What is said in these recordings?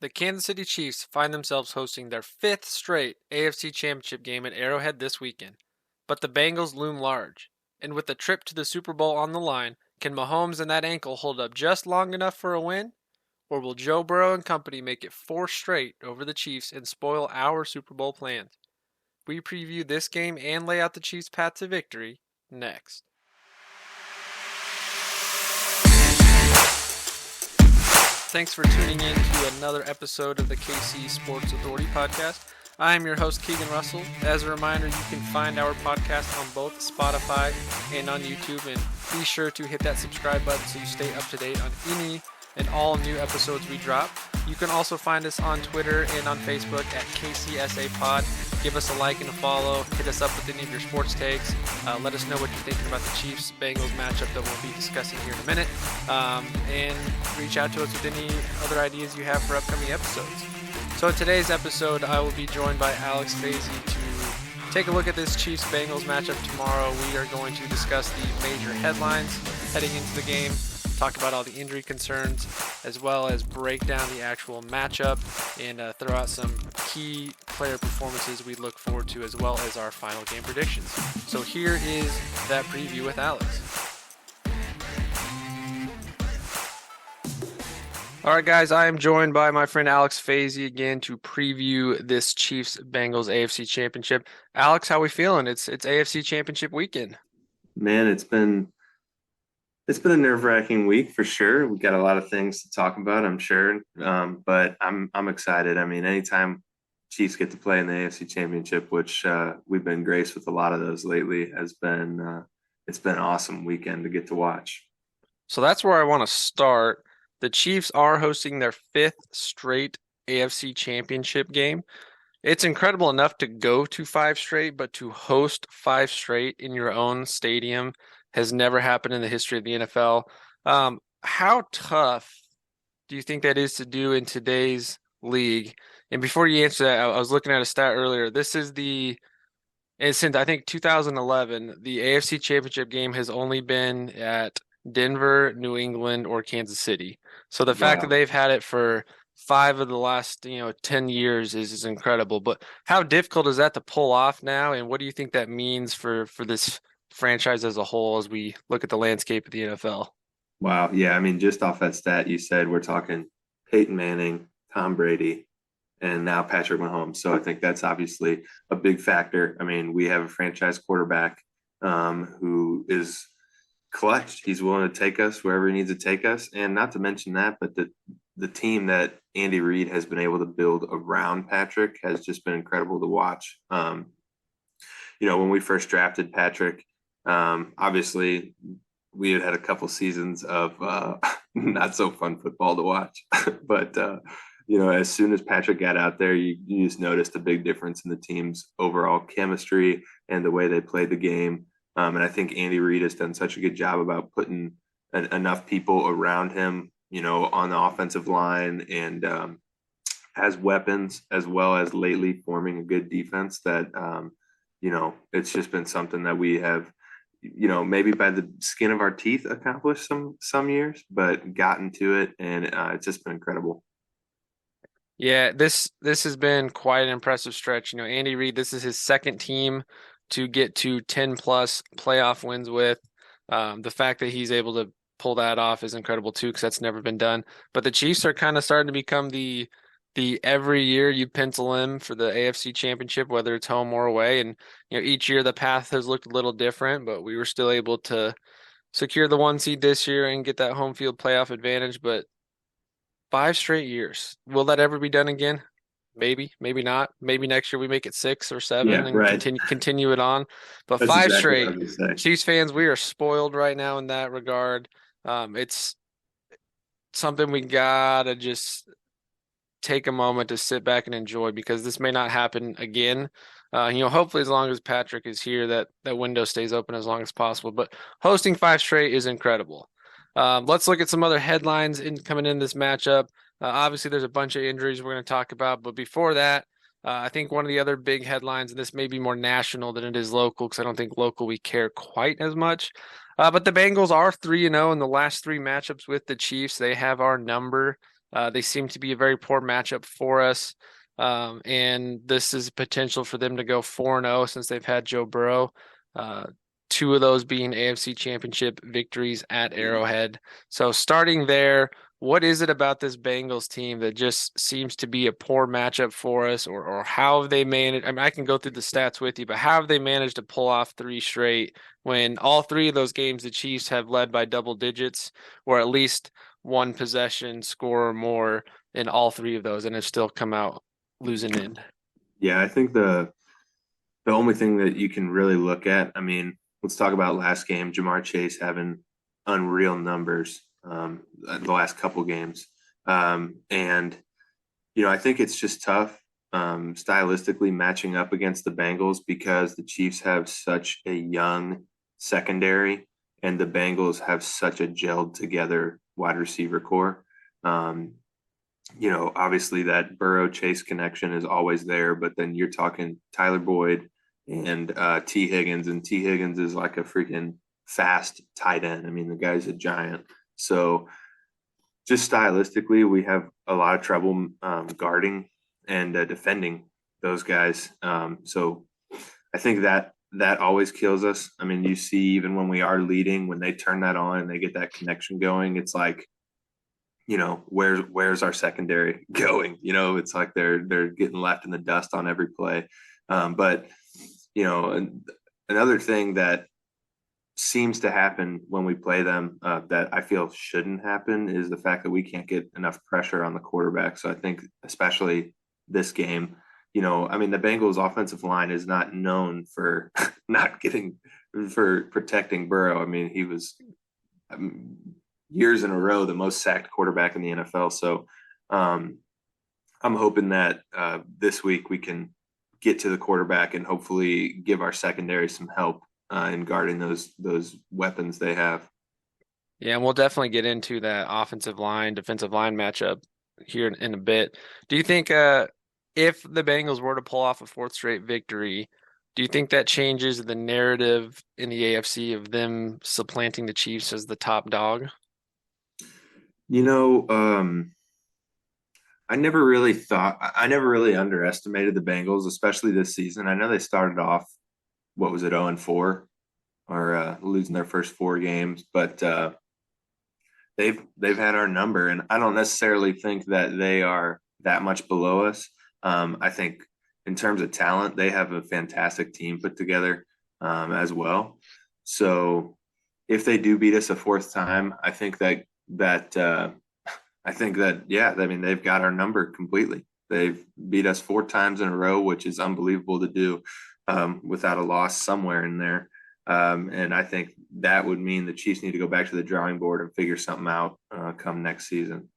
The Kansas City Chiefs find themselves hosting their fifth straight AFC Championship game at Arrowhead this weekend. But the Bengals loom large, and with the trip to the Super Bowl on the line, can Mahomes and that ankle hold up just long enough for a win? Or will Joe Burrow and company make it four straight over the Chiefs and spoil our Super Bowl plans? We preview this game and lay out the Chiefs' path to victory next. Thanks for tuning in to another episode of the KC Sports Authority podcast. I am your host, Keegan Russell. As a reminder, you can find our podcast on both Spotify and on YouTube, and be sure to hit that subscribe button so you stay up to date on any and all new episodes we drop. You can also find us on Twitter and on Facebook at KCSA Pod. Give us a like and a follow. Hit us up with any of your sports takes. Let us know what you're thinking about the Chiefs-Bengals matchup that we'll be discussing here in a minute. And reach out to us with any other ideas you have for upcoming episodes. So in today's episode, I will be joined by Alex Fazy to take a look at this Chiefs-Bengals matchup tomorrow. We are going to discuss the major headlines heading into the game, talk about all the injury concerns, as well as break down the actual matchup and throw out some key player performances we look forward to, as well as our final game predictions. So here is that preview with Alex. All right, guys, I am joined by my friend Alex Fazy again to preview this Chiefs-Bengals AFC Championship. Alex, how we feeling? It's AFC Championship weekend. Man, it's been a nerve-wracking week for sure. We got a lot of things to talk about, I'm sure, but I'm excited. I mean, anytime Chiefs get to play in the AFC Championship, which we've been graced with a lot of those lately, it's been an awesome weekend to get to watch. So that's where I want to start. The Chiefs are hosting their fifth straight AFC Championship game. It's incredible enough to go to five straight, but to host five straight in your own stadium has never happened in the history of the NFL. How tough do you think that is to do in today's league? And before you answer that, I was looking at a stat earlier. And since I think 2011, the AFC Championship game has only been at Denver, New England, or Kansas City. So the fact that they've had it for 5 of the last 10 years is incredible. But how difficult is that to pull off now? And what do you think that means for this franchise as a whole as we look at the landscape of the NFL? Wow. Yeah. I mean, just off that stat you said, we're talking Peyton Manning, Tom Brady, and now Patrick Mahomes. So I think that's obviously a big factor. I mean, we have a franchise quarterback who is clutch. He's willing to take us wherever he needs to take us. And not to mention that, but the team that Andy Reid has been able to build around Patrick has just been incredible to watch. When we first drafted Patrick, obviously we had a couple seasons of not so fun football to watch, but as soon as Patrick got out there, you just noticed a big difference in the team's overall chemistry and the way they played the game. And I think Andy Reid has done such a good job about putting enough people around him, on the offensive line and has weapons, as well as lately forming a good defense that, it's just been something that we have, maybe by the skin of our teeth accomplished some years, but gotten to it. And it's just been incredible. Yeah, this has been quite an impressive stretch. Andy Reid, this is his second team to get to 10 plus playoff wins with. The fact that he's able to pull that off is incredible too, because that's never been done. But the Chiefs are kind of starting to become the every year you pencil in for the AFC Championship, whether it's home or away. And each year the path has looked a little different, but we were still able to secure the 1 seed this year and get that home field playoff advantage. But 5 straight years, will that ever be done again? Maybe, maybe not. Maybe next year we make it 6 or 7 and continue it on. But that's 5 exactly straight. Chiefs fans, we are spoiled right now in that regard. It's something we gotta just take a moment to sit back and enjoy, because this may not happen again. Hopefully as long as Patrick is here, that window stays open as long as possible. But hosting 5 straight is incredible. Let's look at some other headlines coming in this matchup. Obviously, there's a bunch of injuries we're going to talk about. But before that, I think one of the other big headlines, and this may be more national than it is local, because I don't think local we care quite as much. But the Bengals are 3-0 in the last 3 matchups with the Chiefs. They have our number. They seem to be a very poor matchup for us. And this is potential for them to go 4-0 since they've had Joe Burrow. Uh, Two of those being AFC Championship victories at Arrowhead. So starting there, what is it about this Bengals team that just seems to be a poor matchup for us, or how have they managed? I mean, I can go through the stats with you, but how have they managed to pull off three straight when all three of those games the Chiefs have led by double digits, or at least one possession score or more in all three of those, and have still come out losing in? Yeah, I think the only thing that you can really look at, I mean, let's talk about last game, Jamar Chase having unreal numbers the last couple games. And I think it's just tough stylistically matching up against the Bengals because the Chiefs have such a young secondary and the Bengals have such a gelled together wide receiver core. Um, obviously that Burrow Chase connection is always there, but then you're talking Tyler Boyd and T Higgins, and T Higgins is like a freaking fast tight end. I mean, the guy's a giant. So just stylistically, we have a lot of trouble guarding and defending those guys. So I think that always kills us. I mean, you see, even when we are leading, when they turn that on and they get that connection going, it's like, where's our secondary going? It's like they're getting left in the dust on every play. But another thing that seems to happen when we play them that I feel shouldn't happen is the fact that we can't get enough pressure on the quarterback. So I think especially this game, I mean, the Bengals offensive line is not known for not getting for protecting Burrow. I mean, he was years in a row the most sacked quarterback in the NFL. So I'm hoping that this week we can get to the quarterback and hopefully give our secondary some help in guarding those weapons they have. Yeah, and we'll definitely get into that offensive line, defensive line matchup here in a bit. Do you think if the Bengals were to pull off a fourth straight victory, do you think that changes the narrative in the AFC of them supplanting the Chiefs as the top dog? You know, I never really underestimated the Bengals, especially this season. I know they started off, what was it, 0-4, or losing their first four games, but they've had our number, and I don't necessarily think that they are that much below us. I think in terms of talent, they have a fantastic team put together as well. So if they do beat us a fourth time, that I think that yeah, I mean they've got our number completely. They've beat us four times in a row, which is unbelievable to do without a loss somewhere in there. And I think that would mean the Chiefs need to go back to the drawing board and figure something out come next season.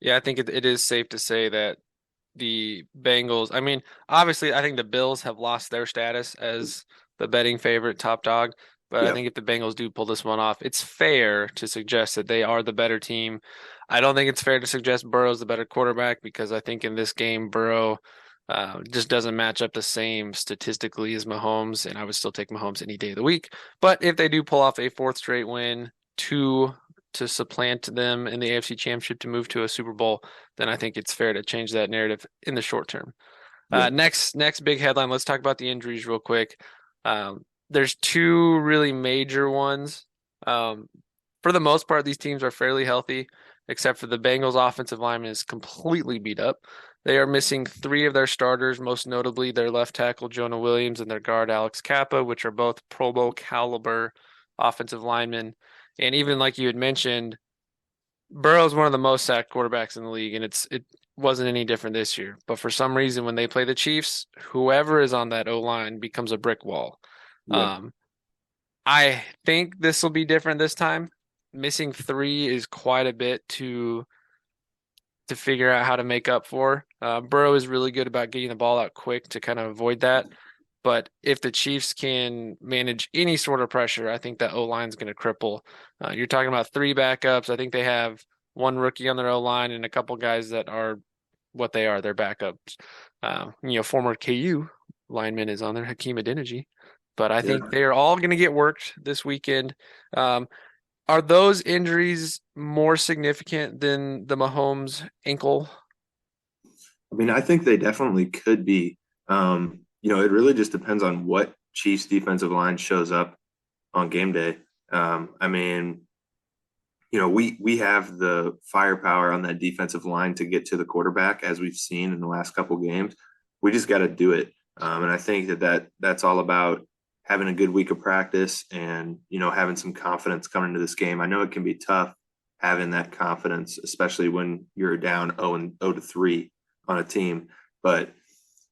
Yeah, I think it is safe to say that the Bengals, I mean, obviously, I think the Bills have lost their status as the betting favorite top dog. But I Yep. think if the Bengals do pull this one off, it's fair to suggest that they are the better team. I don't think it's fair to suggest Burrow's the better quarterback because I think in this game, Burrow just doesn't match up the same statistically as Mahomes, and I would still take Mahomes any day of the week. But if they do pull off a fourth straight win, two to supplant them in the AFC Championship to move to a Super Bowl, then I think it's fair to change that narrative in the short term. Yeah. Next big headline. Let's talk about the injuries real quick. There's two really major ones. Um, for the most part, these teams are fairly healthy, except for the Bengals' offensive lineman is completely beat up. They are missing three of their starters, most notably their left tackle Jonah Williams and their guard Alex Kappa, which are both Pro Bowl caliber offensive linemen. And even like you had mentioned, Burrow's one of the most sacked quarterbacks in the league, and it wasn't any different this year. But for some reason, when they play the Chiefs, whoever is on that O line becomes a brick wall. Yep. Um, I think this will be different this time. Missing three is quite a bit to figure out how to make up for. Burrow is really good about getting the ball out quick to kind of avoid that. But if the Chiefs can manage any sort of pressure, I think that O line is going to cripple. You're talking about three backups. I think they have one rookie on their O line and a couple guys that are what they are, their backups. Former KU lineman is on there, Hakeem Adeniji. But I think Yeah. they are all going to get worked this weekend. Um, Are those injuries more significant than the Mahomes ankle? I mean, I think they definitely could be. It really just depends on what Chiefs defensive line shows up on game day. I mean, we have the firepower on that defensive line to get to the quarterback, as we've seen in the last couple games. We just got to do it, and I think that's all about having a good week of practice and having some confidence coming into this game. I know it can be tough having that confidence, especially when you're down 0-3 on a team, but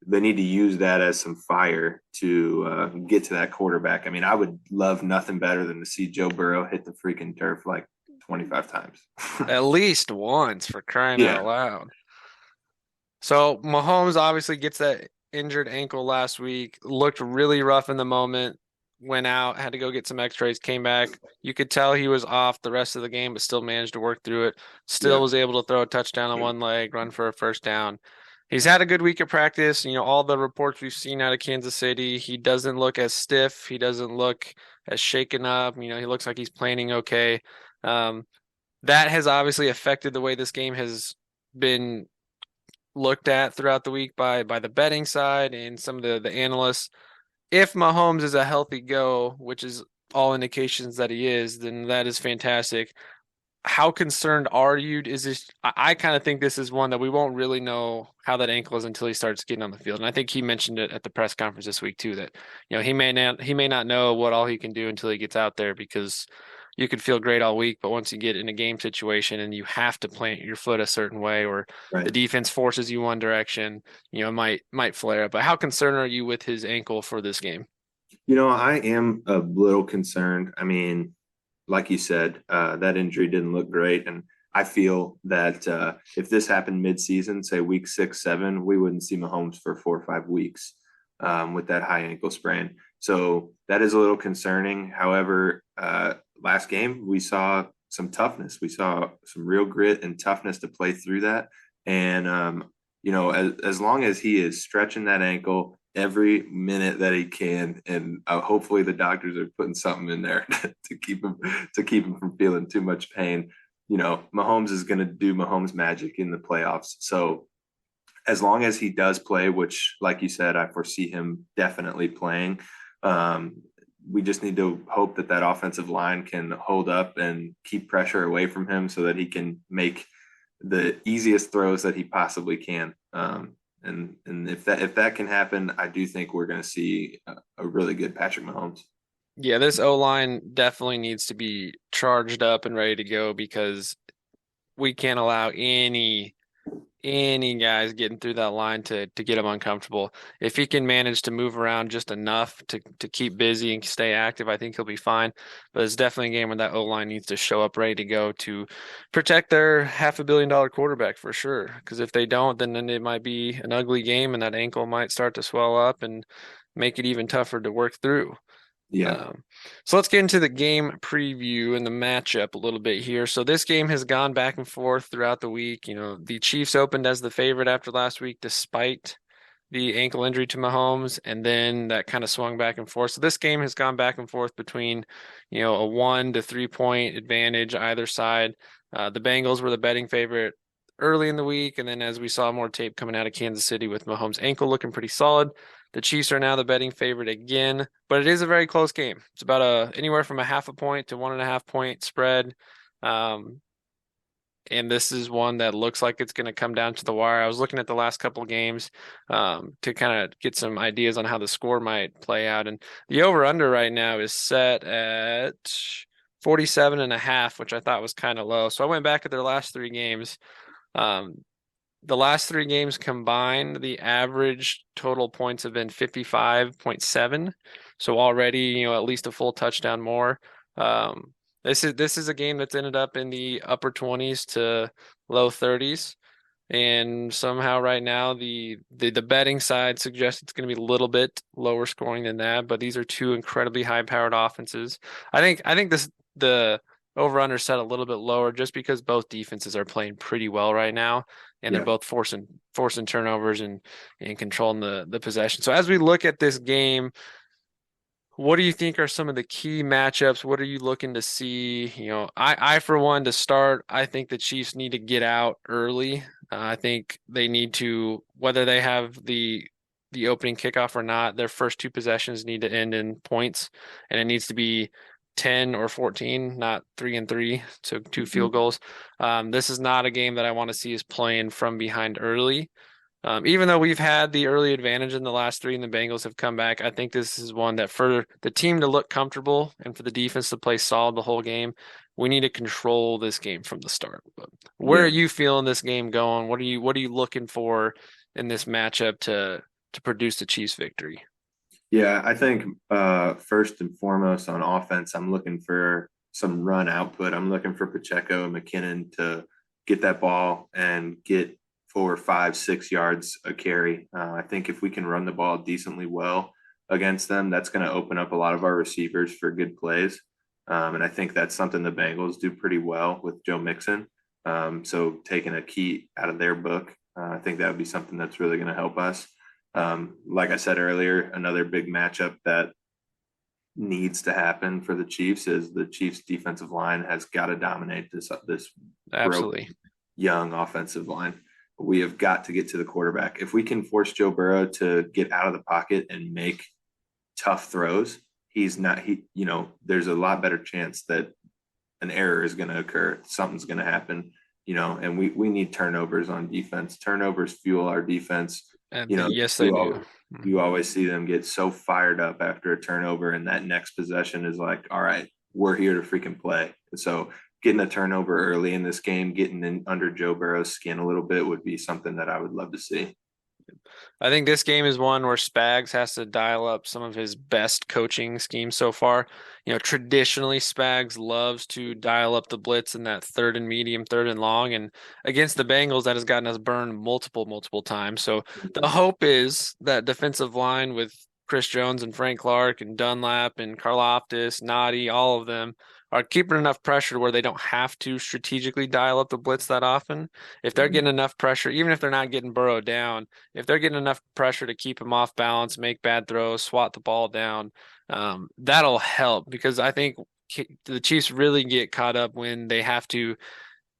they need to use that as some fire to get to that quarterback. I mean, I would love nothing better than to see Joe Burrow hit the freaking turf like 25 times. At least once, for crying out Yeah, loud. So Mahomes obviously gets that injured ankle last week, looked really rough in the moment, went out, had to go get some x-rays, came back. You could tell he was off the rest of the game, but still managed to work through it. Still yeah, was able to throw a touchdown on one leg, run for a first down. He's had a good week of practice. All the reports we've seen out of Kansas City, he doesn't look as stiff. He doesn't look as shaken up. He looks like he's planning okay. Um, that has obviously affected the way this game has been looked at throughout the week by the betting side and some of the analysts. If Mahomes is a healthy go, which is all indications that he is, then that is fantastic. How concerned are you? Is this? I kind of think this is one that we won't really know how that ankle is until he starts getting on the field. And I think he mentioned it at the press conference this week too, that he may not know what all he can do until he gets out there, because you could feel great all week, but once you get in a game situation and you have to plant your foot a certain way, or the right. defense forces you one direction, it might flare up. But how concerned are you with his ankle for this game? I am a little concerned. I mean, like you said, that injury didn't look great. And I feel that if this happened mid-season, say week 6, 7, we wouldn't see Mahomes for 4 or 5 weeks with that high ankle sprain. So that is a little concerning. However, last game, we saw some toughness. We saw some real grit and toughness to play through that. And, as long as he is stretching that ankle every minute that he can, and hopefully the doctors are putting something in there to keep him from feeling too much pain. Mahomes is going to do Mahomes magic in the playoffs. So as long as he does play, which, like you said, I foresee him definitely playing, we just need to hope that offensive line can hold up and keep pressure away from him so that he can make the easiest throws that he possibly can. And if that can happen, I do think we're going to see a really good Patrick Mahomes. Yeah, this O line definitely needs to be charged up and ready to go, because we can't allow any guys getting through that line to get him uncomfortable. If he can manage to move around just enough to keep busy and stay active, I think he'll be fine. But it's definitely a game where that O-line needs to show up ready to go to protect their $500 million quarterback for sure. Because if they don't, then it might be an ugly game and that ankle might start to swell up and make it even tougher to work through. Yeah, Um, so let's get into the game preview and the matchup a little bit here. So this game has gone back and forth throughout the week. The Chiefs opened as the favorite after last week, despite the ankle injury to Mahomes, and then that kind of swung back and forth. So this game has gone back and forth between, a 1 to 3 point advantage either side. The Bengals were the betting favorite early in the week, and then as we saw more tape coming out of Kansas City with Mahomes' ankle looking pretty solid, the Chiefs are now the betting favorite again, but it is a very close game. It's about anywhere from a 0.5 point to 1.5 point spread. Um, and this is one that looks like it's going to come down to the wire. I was looking at the last couple of games to kind of get some ideas on how the score might play out. And the over-under right now is set at 47.5, which I thought was kind of low. So I went back at their last 3 games. Um, the last 3 games combined, the average total points have been 55.7. So already, at least a full touchdown more. Um, this is a game that's ended up in the upper 20s to low 30s. And somehow right now the betting side suggests it's going to be a little bit lower scoring than that, but these are two incredibly high powered offenses. I think the over under set a little bit lower just because both defenses are playing pretty well right now, and they're yeah. both forcing turnovers and controlling the possession. So as we look at this game, What do you think are some of the key matchups? What are you looking to see? I for one to start, I think the Chiefs need to get out early. I think they need to, whether they have the opening kickoff or not, their first two possessions need to end in points, and it needs to be 10 or 14, not 3-3, so two field Mhm. goals. This is not a game that I want to see us playing from behind early. Even though we've had the early advantage in the last three and the Bengals have come back, I think this is one that for the team to look comfortable and for the defense to play solid the whole game, we need to control this game from the start. But where are Yeah. you feeling this game going? What are you looking for in this matchup to produce the Chiefs victory? Yeah, I think first and foremost on offense, I'm looking for some run output. I'm looking for Pacheco and McKinnon to get that ball and get 4, 5, 6 yards a carry. I think if we can run the ball decently well against them, that's going to open up a lot of our receivers for good plays. And I think that's something the Bengals do pretty well with Joe Mixon. So taking a key out of their book, I think that would be something that's really going to help us. Like I said earlier, another big matchup that needs to happen for the Chiefs is the Chiefs defensive line has got to dominate this broken Absolutely. young offensive line. We have got to get to the quarterback. If we can force Joe Burrow to get out of the pocket and make tough throws, he's not there's a lot better chance that an error is going to occur. Something's going to happen, and we need turnovers on defense. Turnovers fuel our defense. And You know, yes, they you do. all you always see them get so fired up after a turnover, and that next possession is like, all right, we're here to freaking play. So getting a turnover early in this game, getting in under Joe Burrow's skin a little bit would be something that I would love to see. I think this game is one where Spags has to dial up some of his best coaching schemes so far. Traditionally Spags loves to dial up the blitz in that third and medium, third and long, and against the Bengals that has gotten us burned multiple times. So the Mhm. hope is that defensive line with Chris Jones and Frank Clark and Dunlap and Karlaftis, Noddy, all of them are keeping enough pressure where they don't have to strategically dial up the blitz that often. If they're getting Mhm. enough pressure, even if they're not getting Burrow down, if they're getting enough pressure to keep him off balance, make bad throws, swat the ball down, that'll help because I think the Chiefs really get caught up when they have to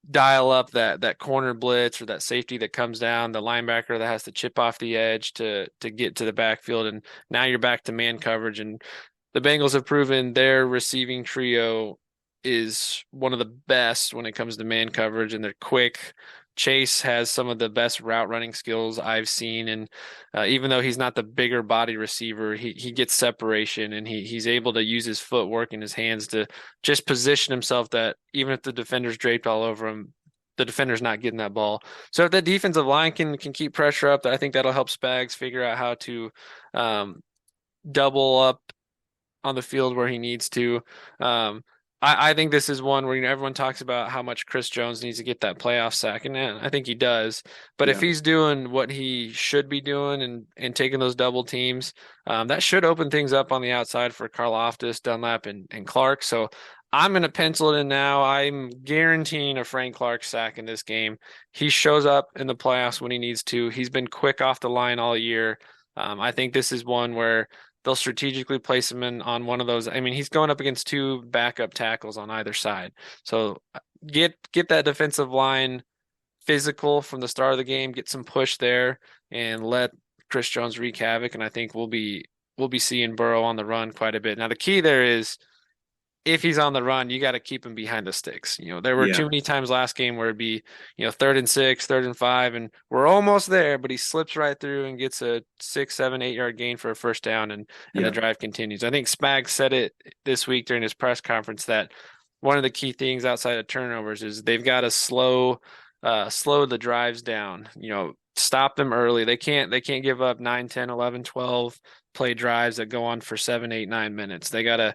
dial up that corner blitz or that safety that comes down, the linebacker that has to chip off the edge to get to the backfield, and now you're back to man coverage. And the Bengals have proven their receiving trio is one of the best when it comes to man coverage, and they're quick. Chase has some of the best route running skills I've seen, and even though he's not the bigger body receiver, he gets separation and he's able to use his footwork and his hands to just position himself that even if the defender's draped all over him, the defender's not getting that ball. So if the defensive line can keep pressure up, I think that'll help Spags figure out how to um, double up on the field where he needs to. Um, I think this is one where everyone talks about how much Chris Jones needs to get that playoff sack, and I think he does. But if Yeah. he's doing what he should be doing and taking those double teams, that should open things up on the outside for Karlaftis, Dunlap, and Clark. So I'm going to pencil it in now. I'm guaranteeing a Frank Clark sack in this game. He shows up in the playoffs when he needs to. He's been quick off the line all year. I think this is one where they'll strategically place him in on one of those. I mean, he's going up against two backup tackles on either side. So get that defensive line physical from the start of the game, get some push there, and let Chris Jones wreak havoc. And I think we'll be seeing Burrow on the run quite a bit. Now the key there is if he's on the run, you got to keep him behind the sticks. There were too Yeah. many times last game where it'd be, 3rd and 6, 3rd and 5, and we're almost there, but he slips right through and gets a 6, 7, 8 yard gain for a first down, and the Yeah. drive continues. I think Spags said it this week during his press conference that one of the key things outside of turnovers is they've got to slow the drives down. Stop them early. They can't give up 9, 10, 11, 12 play drives that go on for 7, 8, 9 minutes. They got to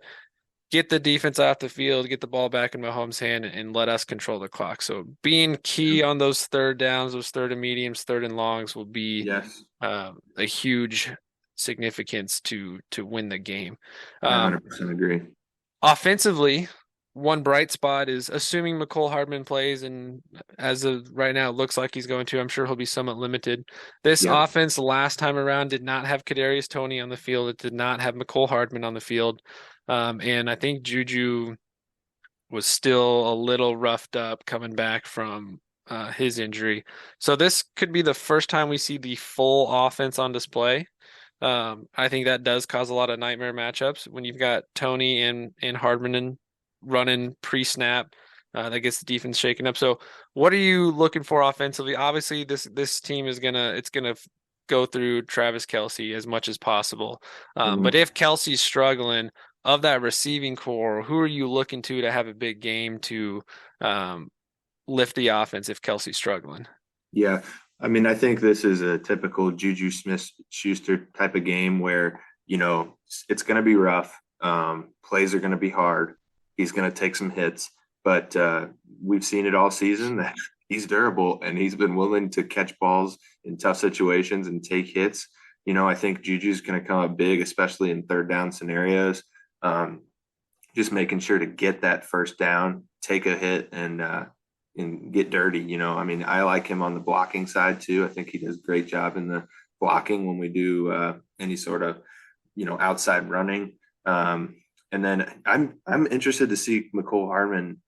get the defense off the field, get the ball back in Mahomes' hand, and let us control the clock. So being key on those third downs, those third and mediums, third and longs will be Yes. a huge significance to win the game. I Um, 100% agree. Offensively, one bright spot is assuming McCole Hardman plays, and as of right now, it looks like he's going to. I'm sure he'll be somewhat limited. This Yep. offense last time around did not have Kadarius Toney on the field. It did not have McCole Hardman on the field, and I think Juju was still a little roughed up coming back from his injury. So this could be the first time we see the full offense on display. I think that does cause a lot of nightmare matchups when you've got Tony and Hardman running pre-snap. That gets the defense shaken up. So, what are you looking for offensively? Obviously, this team is gonna go through Travis Kelce as much as possible. But Mhm. if Kelce's struggling, of that receiving core, who are you looking to have a big game to um, lift the offense if Kelce's struggling? Yeah. I mean, I think this is a typical Juju Smith-Schuster type of game where, it's going to be rough. Plays are going to be hard. He's going to take some hits, but we've seen it all season that he's durable and he's been willing to catch balls in tough situations and take hits. I think Juju's going to come up big, especially in third down scenarios. Um, just making sure to get that first down, take a hit, and get dirty. I mean, I like him on the blocking side too. I think he does a great job in the blocking when we do any sort of outside running. And then I'm interested to see McCole Hardman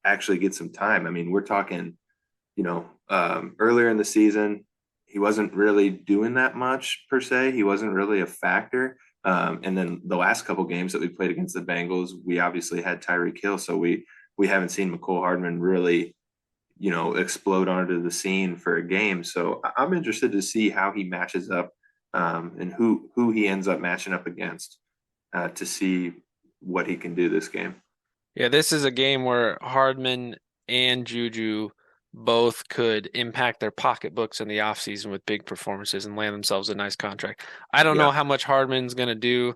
actually get some time. I mean, we're talking, earlier in the season, he wasn't really doing that much per se. He wasn't really a factor. And then the last couple games that we played against the Bengals, we obviously had Tyreek Hill, so we haven't seen McCole Hardman really, explode onto the scene for a game. So I'm interested to see how he matches up and who he ends up matching up against to see what he can do this game. Yeah, this is a game where Hardman and Juju both could impact their pocketbooks in the offseason with big performances and land themselves a nice contract. I don't know Yeah, how much Hardman's going to do.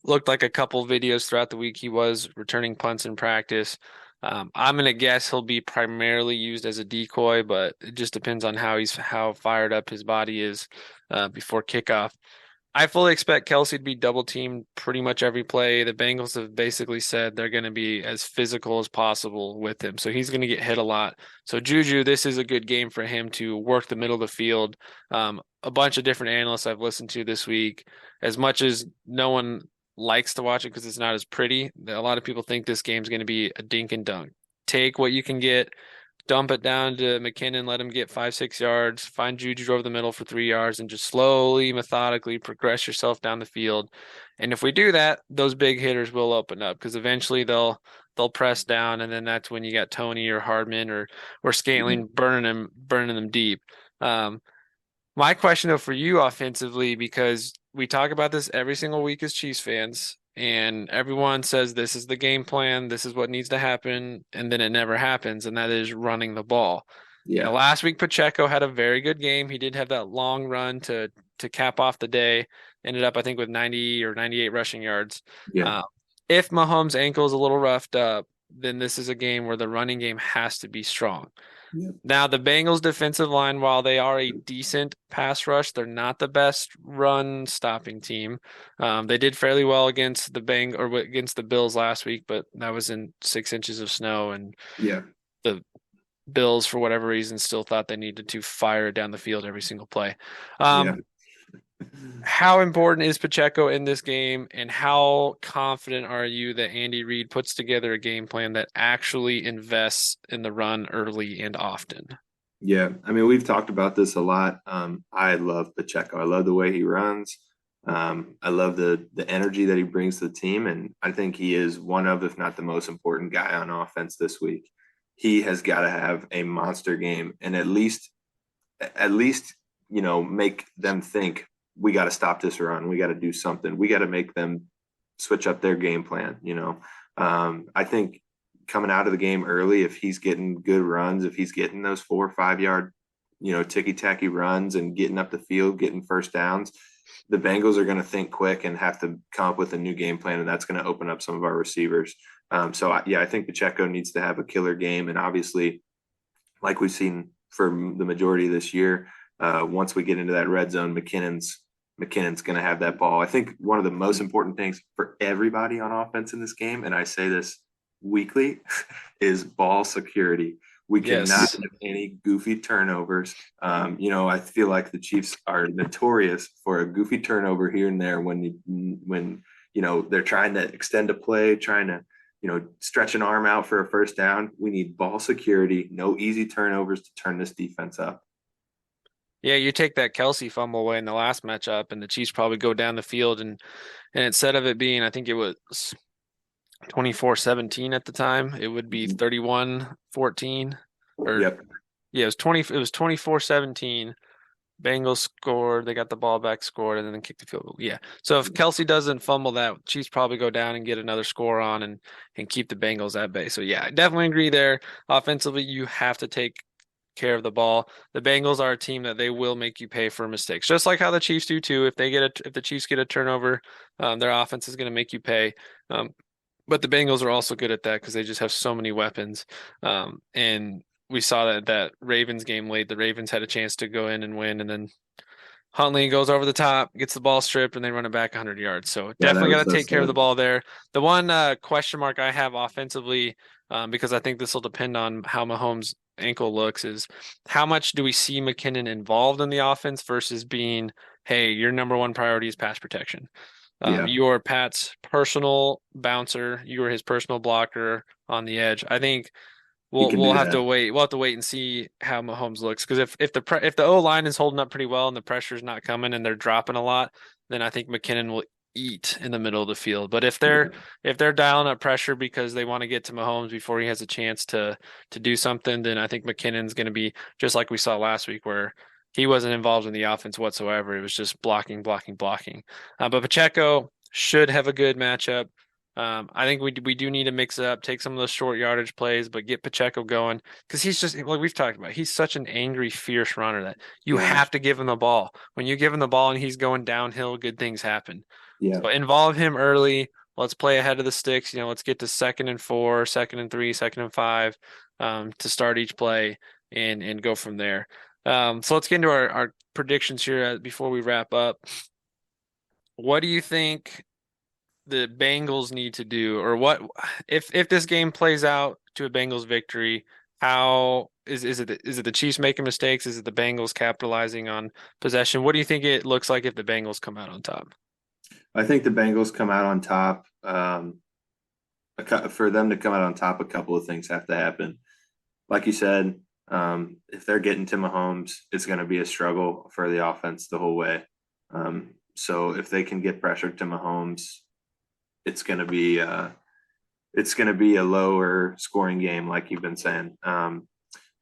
Looked like a couple videos throughout the week he was returning punts in practice. I'm going to guess he'll be primarily used as a decoy, but it just depends on how fired up his body is before kickoff. I fully expect Kelce to be double teamed pretty much every play. The Bengals have basically said they're going to be as physical as possible with him. So he's going to get hit a lot. So Juju, this is a good game for him to work the middle of the field. A bunch of different analysts I've listened to this week, as much as no one likes to watch it because it's not as pretty, a lot of people think this game's going to be a dink and dunk. Take what you can get, dump it down to McKinnon, let him get 5, 6 yards, find Juju over the middle for 3 yards, and just slowly, methodically progress yourself down the field. And if we do that, those big hitters will open up because eventually they'll press down, and then that's when you got Tony or Hardman or Scantling burning them deep. Um, my question though for you offensively, because we talk about this every single week as Chiefs fans, and everyone says this is the game plan, this is what needs to happen, and then it never happens, and that is running the ball. yeah, Last week Pacheco had a very good game. He did have that long run to cap off the day. Ended up, I think, with 90 or 98 rushing yards. yeah, Uh, if Mahomes' ankle is a little roughed up, then this is a game where the running game has to be strong. yeah, Now, the Bengals defensive line, while they are a decent pass rush, they're not the best run stopping team. They did fairly well against against the Bills last week, but that was in 6 inches of snow, and yeah, the Bills, for whatever reason, still thought they needed to fire down the field every single play. yeah. How important is Pacheco in this game, and how confident are you that Andy Reid puts together a game plan that actually invests in the run early and often? Yeah, I mean, we've talked about this a lot. I love Pacheco. I love the way he runs. I love the energy that he brings to the team, and I think he is one of, if not the most important guy on offense this week. He has got to have a monster game, and at least make them think we got to stop this run. We got to do something. We got to make them switch up their game plan. I think coming out of the game early, if he's getting good runs, if he's getting those 4 or 5 yard, ticky tacky runs and getting up the field, getting first downs, the Bengals are going to think quick and have to come up with a new game plan, and that's going to open up some of our receivers. Yeah, I think Pacheco needs to have a killer game, and obviously, like we've seen for the majority of this year, once we get into that red zone, McKinnon's going to have that ball. I think one of the most important things for everybody on offense in this game, and I say this weekly is ball security. We cannot Yes. have any goofy turnovers. I feel like the Chiefs are notorious for a goofy turnover here and there when they're trying to extend a play, trying to stretch an arm out for a first down. We need ball security, no easy turnovers to turn this defense up. Yeah, you take that Kelsey fumble away in the last matchup, and the Chiefs probably go down the field, and instead of it being, I think it was 24-17 at the time, it would be 31-14, or Yep, yeah, it was 24-17. Bengals scored, they got the ball back, scored, and then kicked the field goal. Yeah. So if Kelsey doesn't fumble that, Chiefs probably go down and get another score on and keep the Bengals at bay. So yeah, I definitely agree there. Offensively, you have to take care of the ball. The Bengals are a team that they will make you pay for mistakes, just like how the Chiefs do too. If the Chiefs get a turnover, their offense is going to make you pay. Um, but the Bengals are also good at that because they just have so many weapons. And we saw that Ravens game late. The Ravens had a chance to go in and win, and then Huntley goes over the top, gets the ball stripped, and they run it back 100 yards. So yeah, that definitely got was to so take care of the sad. ball there. The one question mark I have offensively, because I think this will depend on how Mahomes' ankle looks, is how much do we see McKinnon involved in the offense versus being, hey, your number one priority is pass protection. Yeah, You're Pat's personal bouncer. You were his personal blocker on the edge. I think he we'll can we'll do have to that. wait. We'll have to wait and see how Mahomes looks. Because if the O line is holding up pretty well and the pressure's not coming and they're dropping a lot, then I think McKinnon will eat in the middle of the field. But if they're Yeah, if they're dialing up pressure because they want to get to Mahomes before he has a chance to do something, then I think McKinnon's going to be just like we saw last week, where he wasn't involved in the offense whatsoever. It was just blocking, blocking, blocking. But Pacheco should have a good matchup. I think we do need to mix it up, take some of those short yardage plays, but get Pacheco going because he's just like we've talked about. He's such an angry, fierce runner that you yeah, have to give him the ball. When you give him the ball and he's going downhill, good things happen. yeah. So involve him early. Let's play ahead of the sticks. Let's get to 2nd and 4, 2nd and 3, 2nd and 5, to start each play and go from there. So let's get into our predictions here before we wrap up. What do you think the Bengals need to do, or what if this game plays out to a Bengals victory? How is it the Chiefs making mistakes? Is it the Bengals capitalizing on possession? What do you think it looks like if the Bengals come out on top? I think the Bengals come out on top. For them to come out on top, a couple of things have to happen. Like you said, if they're getting to Mahomes, it's going to be a struggle for the offense the whole way. So if they can get pressure to Mahomes, it's going to be it's going to be a lower scoring game, like you've been saying.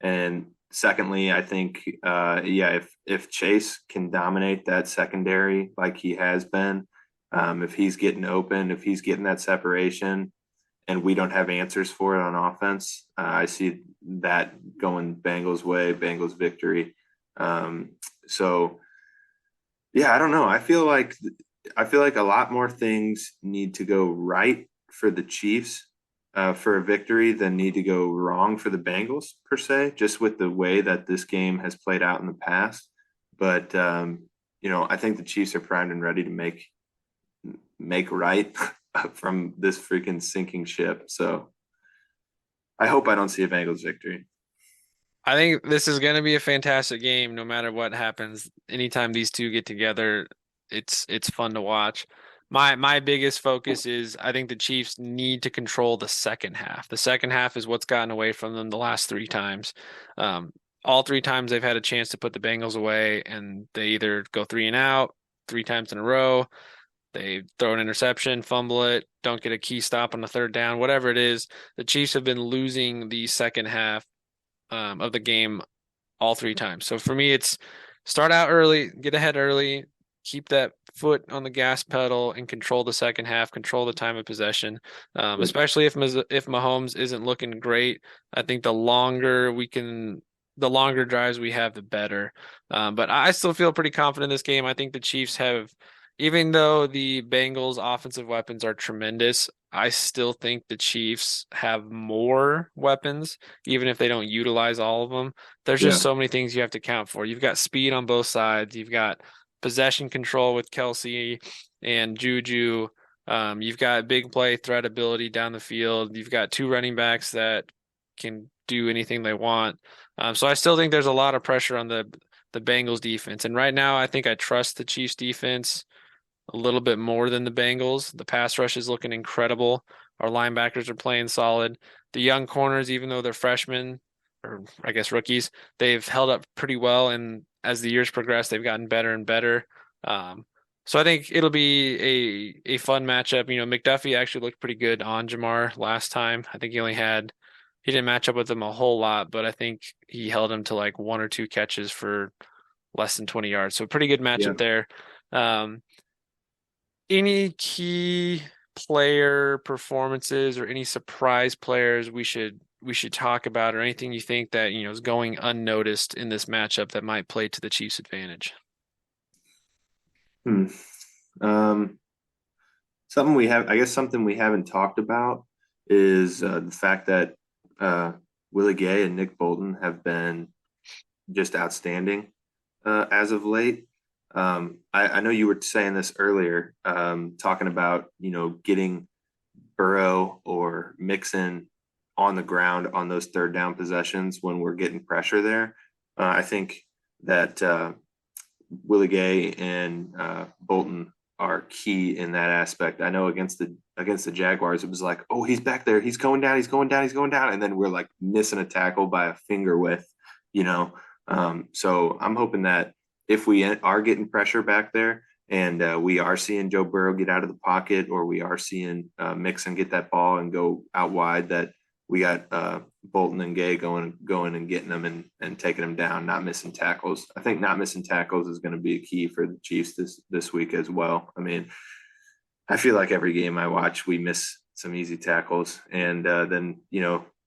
And secondly, I think yeah, if Chase can dominate that secondary like he has been, if he's getting open, if he's getting that separation, and we don't have answers for it on offense, I see that going Bengals way, Bengals victory. So yeah, I don't know. I feel like a lot more things need to go right for the Chiefs for a victory than need to go wrong for the Bengals per se, just with the way that this game has played out in the past. But I think the Chiefs are primed and ready to make right from this freaking sinking ship. So I hope I don't see a Bengals victory. I think this is going to be a fantastic game, no matter what happens. Anytime these two get together, it's fun to watch. My biggest focus is I think the Chiefs need to control the second half. The second half is what's gotten away from them the last three times. Um, all three times they've had a chance to put the Bengals away, and they either go three and out three times in a row. They throw an interception, fumble it, don't get a key stop on the third down, whatever it is. The Chiefs have been losing the second half of the game all three times. So for me, it's start out early, get ahead early, keep that foot on the gas pedal, and control the second half, control the time of possession. Yep. Especially if Mahomes isn't looking great, I think the longer drives we have, the better. But I still feel pretty confident in this game. I think the Chiefs have, even though the Bengals' offensive weapons are tremendous, I still think the Chiefs have more weapons, even if they don't utilize all of them. There's just Yeah. so many things you have to count for. You've got speed on both sides. You've got possession control with Kelsey and Juju. You've got big play threat ability down the field. You've got two running backs that can do anything they want. So I still think there's a lot of pressure on the Bengals defense. And right now, I think I trust the Chiefs defense a little bit more than the Bengals. The pass rush is looking incredible. Our linebackers are playing solid. The young corners, even though they're freshmen or I guess rookies, they've held up pretty well. And as the years progress, they've gotten better and better. Um, so I think it'll be a fun matchup. McDuffie actually looked pretty good on Jamar last time. I think he didn't match up with him a whole lot, but I think he held him to like one or two catches for less than 20 yards. So pretty good Yeah. matchup there. Um, any key player performances or any surprise players we should talk about, or anything you think that is going unnoticed in this matchup that might play to the Chiefs' advantage? Hmm. Um, something we haven't talked about is the fact that uh, Willie Gay and Nick Bolton have been just outstanding as of late. I know you were saying this earlier, talking about getting Burrow or Mixon on the ground on those third down possessions when we're getting pressure there. I think that Willie Gay and Bolton are key in that aspect. I know against the Jaguars, it was like, oh, he's back there, he's going down, he's going down, he's going down, and then we're like missing a tackle by a finger width, you know. So I'm hoping that if we are getting pressure back there and we are seeing Joe Burrow get out of the pocket, or we are seeing Mixon get that ball and go out wide, that we got Bolton and Gay going and getting them and taking them down, not missing tackles. I think not missing tackles is going to be a key for the Chiefs this week as well. I mean, I feel like every game I watch, we miss some easy tackles, and then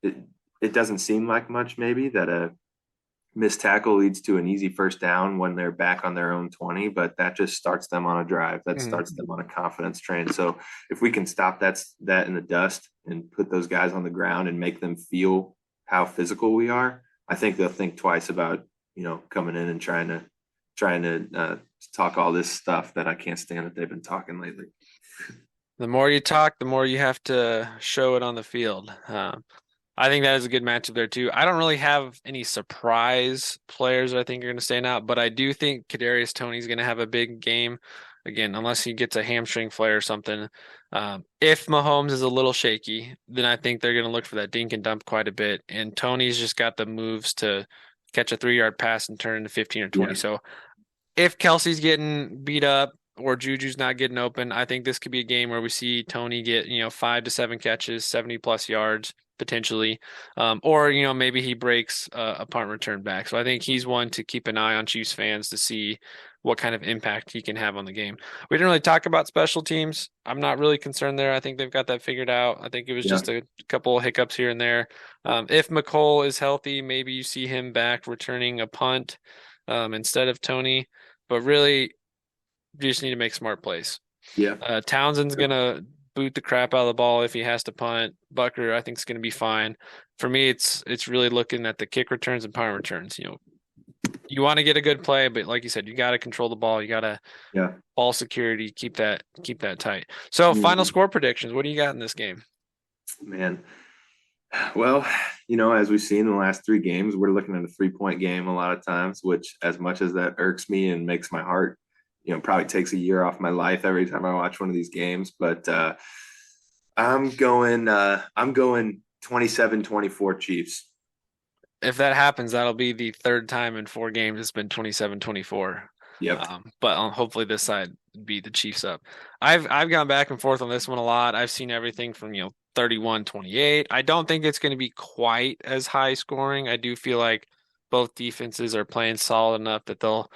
it doesn't seem like much maybe that a missed tackle leads to an easy first down when they're back on their own 20, but that just starts them on a drive. That Mhm. starts them on a confidence train. So if we can stop that in the dust and put those guys on the ground and make them feel how physical we are, I think they'll think twice about, coming in and trying to talk all this stuff that I can't stand that they've been talking lately. The more you talk, the more you have to show it on the field. I think that is a good matchup there too. I don't really have any surprise players that I think are going to stand out, but I do think Kadarius Toney's going to have a big game again, unless he gets a hamstring flare or something. If Mahomes is a little shaky, then I think they're going to look for that dink and dump quite a bit. And Tony's just got the moves to catch a 3-yard pass and turn into 15 or 20. Yeah. So if Kelsey's getting beat up or Juju's not getting open, I think this could be a game where we see Tony get, 5 to 7 catches, 70 plus yards potentially. Or, maybe he breaks a punt return back. So I think he's one to keep an eye on Chiefs fans to see what kind of impact he can have on the game. We didn't really talk about special teams. I'm not really concerned there. I think they've got that figured out. I think it was Yeah. just a couple of hiccups here and there. If McCole is healthy, maybe you see him back returning a punt instead of Tony. But really, you just need to make smart plays. Yeah. Townsend's gonna boot the crap out of the ball if he has to punt. Bucker, I think, is gonna be fine. For me, it's really looking at the kick returns and punt returns. You want to get a good play, but like you said, you got to control the ball. You got to Yeah. ball security, keep that tight. So, final Mhm. score predictions. What do you got in this game? Man. Well, as we've seen in the last three games, we're looking at a 3-point game a lot of times, which, as much as that irks me and makes my heart, probably takes a year off my life every time I watch one of these games. But I'm going 27-24 Chiefs. If that happens, that'll be the third time in 4 games it's been 27-24. Yep. But hopefully this side beat the Chiefs up. I've gone back and forth on this one a lot. I've seen everything from 31-28. I don't think it's going to be quite as high scoring. I do feel like both defenses are playing solid enough that they'll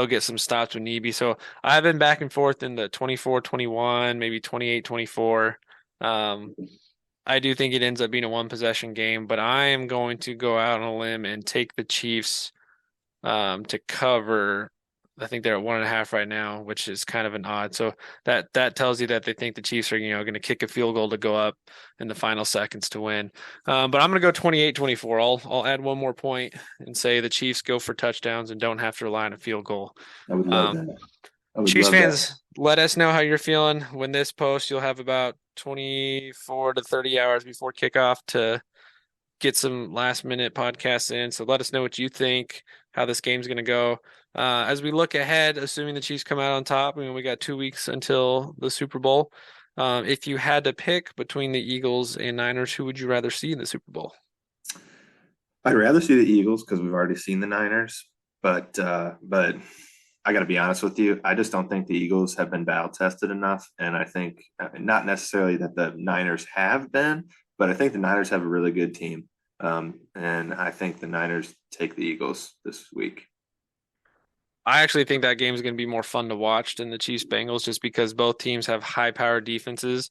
get some stops when need be. So I've been back and forth in the 24-21, maybe 28-24. Um, I do think it ends up being a one possession game, but I am going to go out on a limb and take the Chiefs to cover. I think they're at 1.5 right now, which is kind of an odd. So that tells you that they think the Chiefs are, going to kick a field goal to go up in the final seconds to win. But I'm going to go 28-24. I'll add one more point and say the Chiefs go for touchdowns and don't have to rely on a field goal. I would love Um, that. I would Chiefs love that. fans, let us know how you're feeling. When this post, you'll have about 24 to 30 hours before kickoff to get some last minute podcasts in. So let us know what you think, how this game's going to go. As we look ahead, assuming the Chiefs come out on top, I mean, we got 2 weeks until the Super Bowl. If you had to pick between the Eagles and Niners, who would you rather see in the Super Bowl? I'd rather see the Eagles because we've already seen the Niners, but I got to be honest with you. I just don't think the Eagles have been battle tested enough, and I think not necessarily that the Niners have been, but I think the Niners have a really good team, and I think the Niners take the Eagles this week. I actually think that game is going to be more fun to watch than the Chiefs Bengals just because both teams have high powered defenses.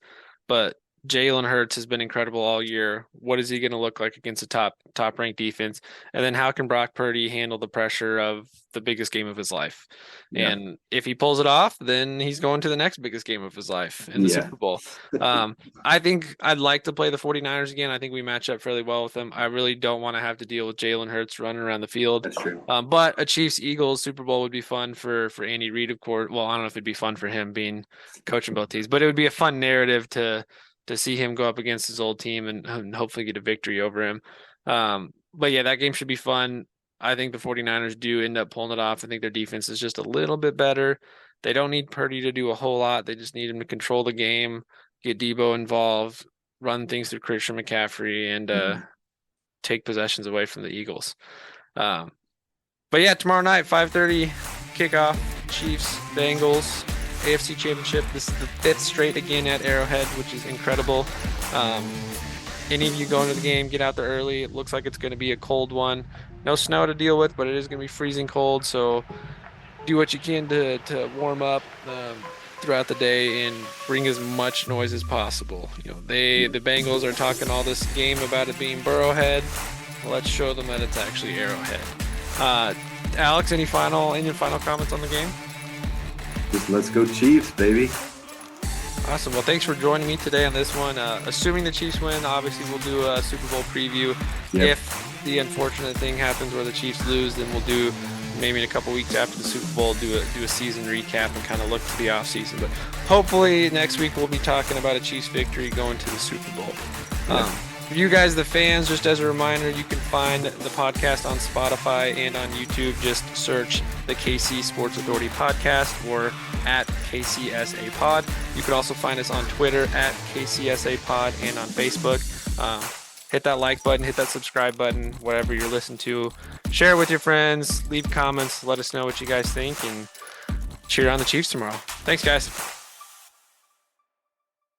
But Jalen Hurts has been incredible all year. What is he going to look like against a top ranked defense? And then how can Brock Purdy handle the pressure of the biggest game of his life? Yeah, And if he pulls it off, then he's going to the next biggest game of his life in the yeah, Super Bowl. I think I'd like to play the 49ers again. I think we match up fairly well with them. I really don't want to have to deal with Jalen Hurts running around the field. that's true. But a Chiefs Eagles Super Bowl would be fun for Andy Reid, of course. Well, I don't know if it'd be fun for him being coaching both teams, but it would be a fun narrative to see him go up against his old team and hopefully get a victory over him. But yeah, that game should be fun. I think the 49ers do end up pulling it off. I think their defense is just a little bit better. They don't need Purdy to do a whole lot. They just need him to control the game, get Debo involved, run things through Christian McCaffrey, and Mhm. take possessions away from the Eagles. Um, but yeah, tomorrow night, 5:30 kickoff, Chiefs, Bengals, AFC Championship. This is the fifth straight again at Arrowhead, which is incredible. Um, any of you going to the game, get out there early. It looks like it's going to be a cold one. No snow to deal with, but it is going to be freezing cold. So do what you can to warm up throughout the day and bring as much noise as possible. You know, the Bengals are talking all this game about it being Burrowhead. Let's show them that it's actually Arrowhead. Alex, any final comments on the game? Just let's go Chiefs, baby. Awesome. Well, thanks for joining me today on this one. Assuming the Chiefs win, obviously we'll do a Super Bowl preview. Yep. If the unfortunate thing happens where the Chiefs lose, then we'll do maybe in a couple weeks after the Super Bowl do a season recap and kind of look to the offseason. But hopefully next week we'll be talking about a Chiefs victory going to the Super Bowl. For you guys, the fans, just as a reminder, you can find the podcast on Spotify and on YouTube. Just search the KC Sports Authority podcast or at KCSA Pod. You can also find us on Twitter at KCSA Pod and on Facebook. Hit that like button, hit that subscribe button, whatever you're listening to. Share it with your friends, leave comments, let us know what you guys think, and cheer on the Chiefs tomorrow. Thanks, guys.